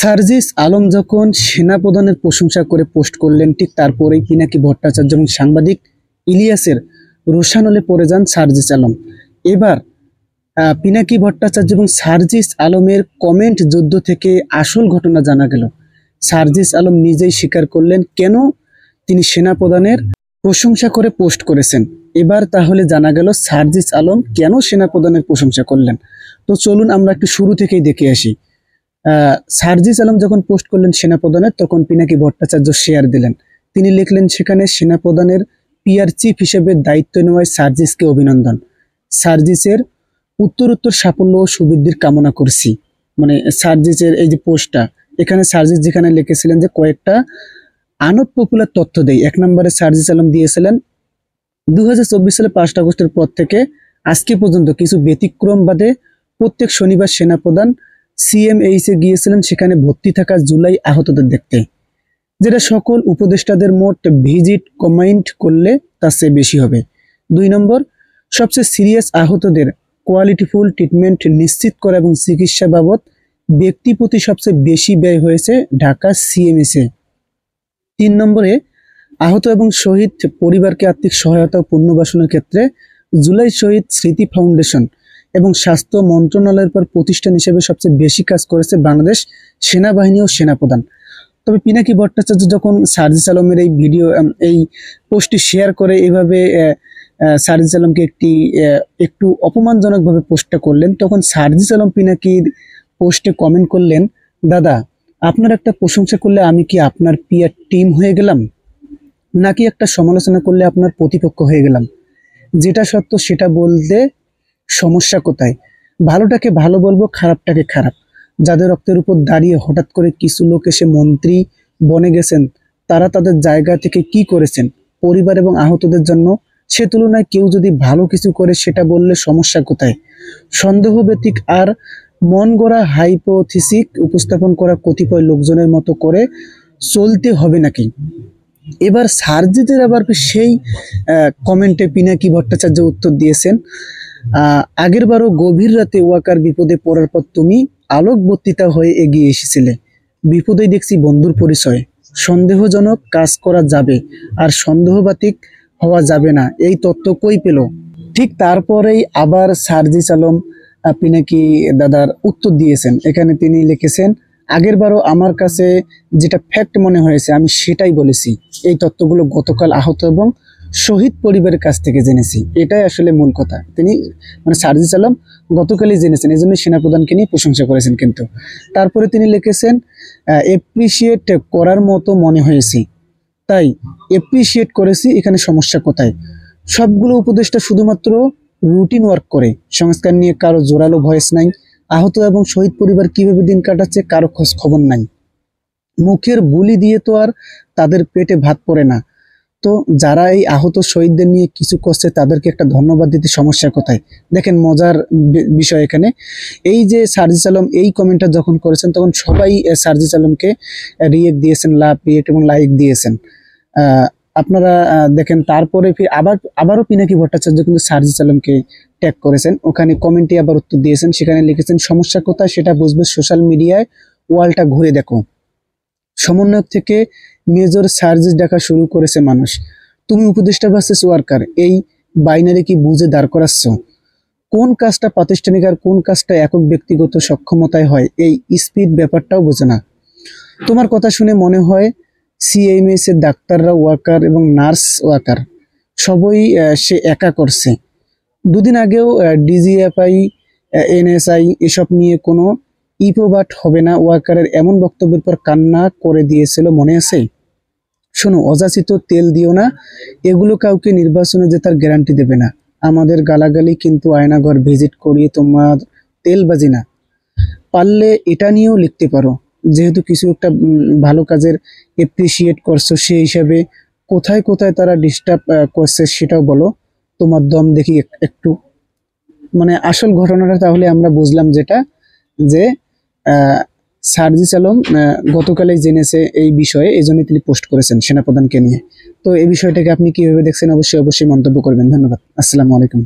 সার্জিস আলম যখন সেনাপ্রধানের প্রশংসা করে পোস্ট করলেন, ঠিক তারপরেই পিনাকি ভট্টাচার্য এবং সাংবাদিক ইলিয়াসের রোষানলে পড়ে যান সার্জিস আলম। এবার পিনাকি ভট্টাচার্য এবং সার্জিস আলমের কমেন্ট যুদ্ধ থেকে আসল ঘটনা জানা গেল। সার্জিস আলম নিজেই স্বীকার করলেন কেন তিনি সেনাপ্রধানের প্রশংসা করে পোস্ট করেছেন। এবার তাহলে জানা গেল সার্জিস আলম কেন সেনাপ্রধানের প্রশংসা করলেন। তো চলুন আমরা একটু শুরু থেকেই দেখে আসি। সার্জিস আলম যখন পোস্ট করলেন সেনাপ্রধানের, তখন পিনাকি ভট্টাচার্য শেয়ার দিলেন। তিনি লিখলেন সেখানে, সেনাপ্রধানের পিআর চিফ হিসেবে দায়িত্ব নেওয়ায় সার্জিসকে অভিনন্দন। সার্জিসের উত্তরোত্তর সাফল্য ও সুবৃদ্ধির কামনা করছি। মানে সার্জিসের এই যে পোস্টটা, এখানে সার্জিস যেখানে লিখেছিলেন যে কয়েকটা আনপপুলার তথ্য দেয়। 1 নম্বরে সার্জিস আলম দিয়েছিলেন 2024 সালে 5 আগস্টের পর থেকে আজকে পর্যন্ত কিছু ব্যতিক্রম বাদে প্রত্যেক শনিবার সেনাপ্রধান সিএমএইচে গিয়েছিলেন সেখানে ভর্তি থাকা জুলাই আহতদের দেখতে, যেটা সকল উপদেষ্টাদের মোট ভিজিট কম্বাইন্ড করলে তার চেয়ে বেশি হবে। 2 নম্বর, সবচেয়ে সিরিয়াস আহতদের কোয়ালিটিফুল ট্রিটমেন্ট নিশ্চিত করা এবং চিকিৎসা বাবদ ব্যক্তি প্রতি সবচেয়ে বেশি ব্যয় হয়েছে ঢাকা সিএমএইচে। 3 নম্বরে, আহত এবং শহীদ পরিবারকে আর্থিক সহায়তা ও পুনর্বাসনের ক্ষেত্রে জুলাই শহীদ স্মৃতি ফাউন্ডেশন এবং স্বাস্থ্য মন্ত্রণালয়ের পর প্রতিষ্ঠান হিসেবে সবচেয়ে বেশি কাজ করেছে বাংলাদেশ সেনাবাহিনী ও সেনাপ্রধান। তবে পিনাকি ভট্টাচার্য যখন সার্জিস আলমের এই ভিডিও এই পোস্টটি শেয়ার করে এভাবে সার্জিস আলমকে একটু অপমানজনকভাবে পোস্টটা করলেন, তখন সার্জিস আলম পিনাকির পোস্টে কমেন্ট করলেন, দাদা আপনার একটা প্রশংসা করলে আমি কি আপনার পিআর টিম হয়ে গেলাম, নাকি একটা সমালোচনা করলে আপনার প্রতিপক্ষ হয়ে গেলাম? যেটা সত্য সেটা বলতে সমস্যা কোথায়? ভালোটাকে ভালো বলবো, খারাপটাকে খারাপ। যাদের রক্তের উপর দাঁড়িয়ে হঠাৎ করে কিছু লোক এসে মন্ত্রী বনে গেছেন, তারা তাদের জায়গা থেকে কি করেছেন পরিবার এবং আহতদের জন্য, সে তুলনায় কেউ যদি ভালো কিছু করে সেটা বললে সমস্যা কোথায়? সন্দেহ ব্যতিক আর মন গড়া হাইপোথিসিস উপস্থাপন করা কতিপয় লোকজনের মতো করে চলতে হবে নাকি? এবার সার্জিদের আবার সেই কমেন্টে পিনাকি ভট্টাচার্য উত্তর দিয়েছেন, আগের বারও গভীর রাতে ওয়াকার বিপদে পড়ার পর তুমি আলোকবর্তিতা হয়ে এগিয়ে এসেছিলে। বিপদেই দেখছি বন্ধুর পরিচয়। সন্দেহজনক কাজ করা যাবে আর সন্দেহবাতিক হওয়া যাবে না, এই তত্ত্ব কই পেল? ঠিক তারপরেই আবার সার্জিস আলম পিনাকি দাদার উত্তর দিয়েছেন। এখানে তিনি লিখেছেন, আগের বারও আমার কাছে যেটা ফ্যাক্ট মনে হয়েছে আমি সেটাই বলেছি। এই তত্ত্বগুলো গতকাল আহত এবং শহীদ পরিবারের কাছ থেকে জেনেছি। এটাই আসলে মূল কথা। তিনি মানে সার্জিস আলম গতকালই জেনেছেন, এই জন্য সেনাপ্রধানকে নিয়ে প্রশংসা করেছেন। কিন্তু তারপরে তিনি লিখেছেন, এপ্রিসিয়েট করার মতো মনে হয়েছে, তাই এপ্রিসিয়েট করেছি। এখানে সমস্যা কোথায়? সবগুলো উপদেষ্টা শুধুমাত্র রুটিন ওয়ার্ক করে, সংস্কার নিয়ে কারো জোরালো ভয়েস নাই। আহত এবং শহীদ পরিবার কিভাবে দিন কাটাচ্ছে কারো খোঁজ খবর নাই। মুখের বুলি দিয়ে তো আর তাদের পেটে ভাত পড়ে না। তো যারা এই আহত শহীদদের নিয়ে কিছু করছে তাদেরকে একটা ধন্যবাদ দিতে সমস্যা কোথায়? দেখেন মজার বিষয় এখানে, এই যে সার্জিস আলম এই কমেন্টটা যখন করেছেন তখন সবাই সার্জিস আলমকে রিয়েক্ট দিয়েছেন, লাভ রিয়েক্ট এবং লাইক দিয়েছেন। আপনারা দেখেন তারপরে আবারও পিনাকি ভট্টাচার্য কিন্তু সার্জিস আলমকে ট্যাগ করেছেন, ওখানে কমেন্টে আবার উত্তর দিয়েছেন। সেখানে লিখেছেন, সমস্যা কোথায় সেটা বুঝবে সোশ্যাল মিডিয়ায় ওয়ালটা ঘুরে দেখো। সমন্বয়ক থেকে মেজর সার্জিস ডাকা শুরু করেছে মানুষ। তুমি উপদেষ্টা ভার্সেস ওয়ার্কার, এই বাইনারি কি বুঝে দাঁড় করাচ্ছ? কোন কাজটা প্রাতিষ্ঠানিক আর কোন কাজটা একক ব্যক্তিগত সক্ষমতায় হয়, এই স্পিড ব্যাপারটাও বোঝে না। তোমার কথা শুনে মনে হয় সিএমএস এর ডাক্তাররা ওয়ার্কার এবং নার্স ওয়ার্কার সবই সে একা করছে। দুদিন আগেও ডিজিএফআই এনএসআই এসব নিয়ে কোনো ইপোবাট হবে না ওয়ার্কারের এমন বক্তব্যের পর কান্না করে দিয়েছিল, মনে আছে? শোনো, অযাচিত তেল দিও না, এগুলো কাউকে নির্বাচনে জেতার গ্যারান্টি দেবে না। আমাদের গালাগালি কিন্তু আয়নাঘর ভিজিট করিয়ে তোমার তেলবাজি না। পারলে এটা নিয়েও লিখতে পারো, যেহেতু কিছু একটা ভালো কাজের এপ্রিসিয়েট করছো, সেই হিসাবে কোথায় কোথায় তারা ডিস্টার্ব করছে সেটাও বলো। তোমার দম দেখি একটু। মানে আসল ঘটনাটা তাহলে আমরা বুঝলাম যেটা, যে সার্জিস আলম গতকালই জেনেছে এই বিষয়ে, এই জন্য তিনি পোস্ট করেছেন সেনাপ্রধানকে নিয়ে। তো এই বিষয়টাকে আপনি কিভাবে দেখছেন অবশ্যই মন্তব্য করবেন। ধন্যবাদ। আসসালামু আলাইকুম।